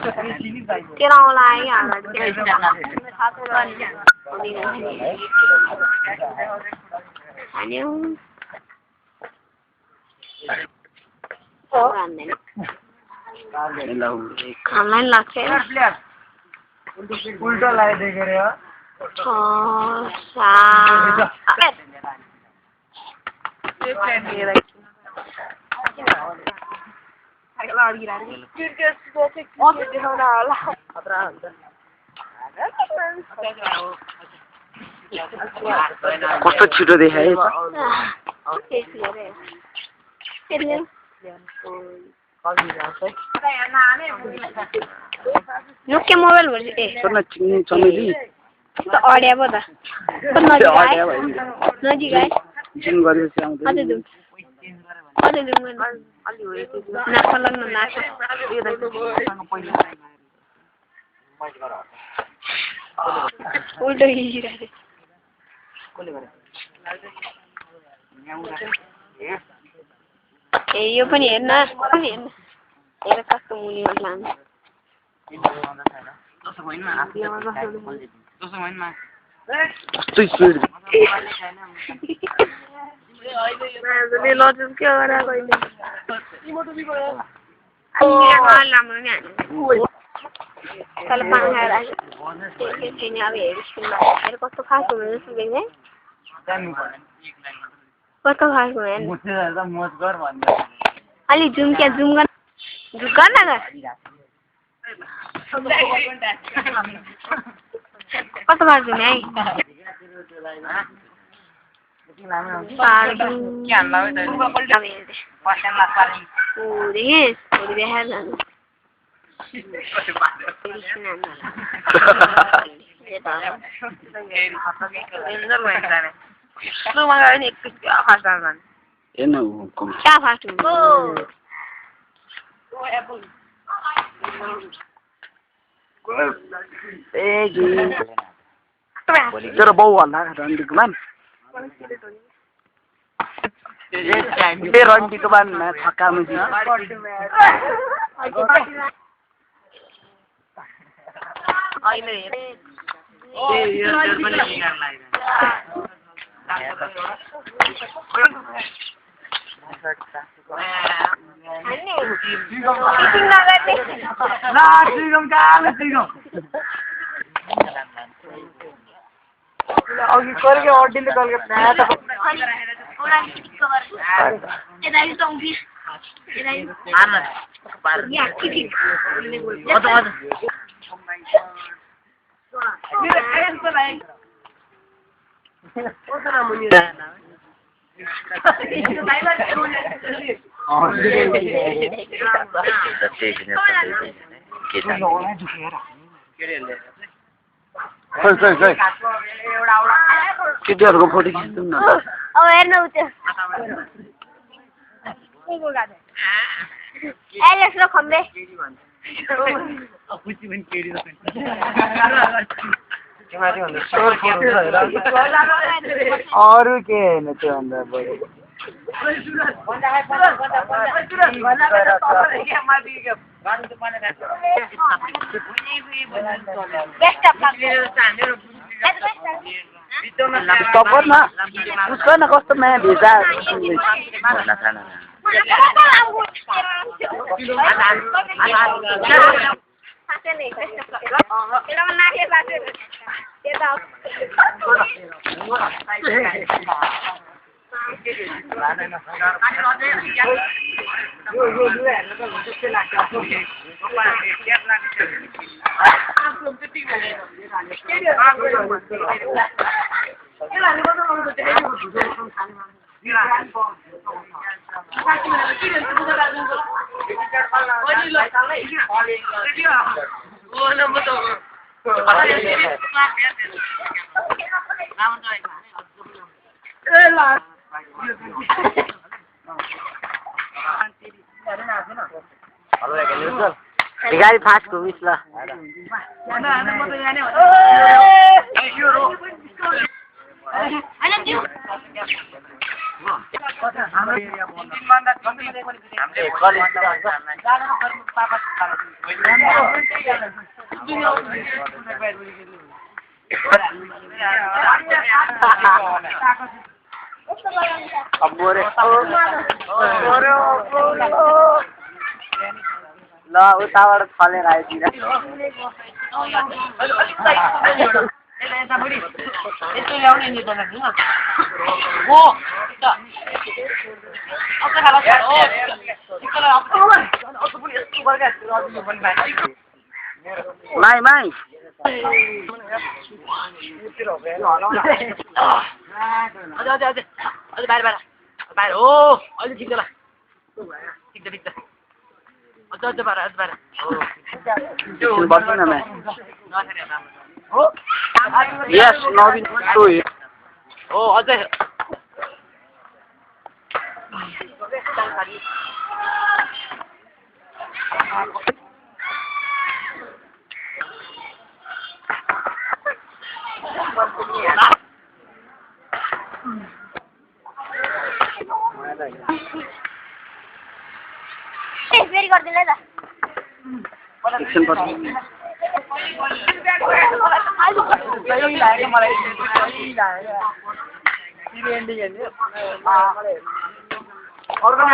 Cái đâu lại à? Cái anh online là thế. उल्टा लाए देखे रे यार कस्तो छिटो देखाए यो के मोबाइल भर्छ सुन्न चिन्ने चमेली त अड्या पो त नजिक आए जिम गरेपछि आउँदै अझै जुम नाक लाग्न नाक उल्टो हिँडिरहेको ए यो पनि हेर्न हेर कस्तो मुनिमा लान्छ कस्तो स्पिड लजुम के गराएको राम्रो नि तल पाङ्खा राख्यो अब हेर कस्तो खास हुनु जस्तो देख्ने कस्तो खास हुने अलि जुम क्या जुम गर्न कस्तो खास हुने है तेरो बाउ भन्दा रन्डीको मान रन्डीको मान छक्का मुजी अघि करके अड्डीले करके प्याट केटीहरूको फोटो खिच्नु न अब हेर्नु त्यो एलेक्स र खम्बे अरू के होइन त्योभन्दा बढी सपोर्ट न उसको न कस्तो नयाँ भेजा गाडी फास्ट घुमिस् ल ल उताबाट फलेर आइदिएर माई माई अझ बाहिर बाहिर हो अहिले ठिक ल ठिक छ अझ बाहिर बस्नु न यस नवीन हो अझै फेरि गरिदिनु ल एकछिन पछि अर्को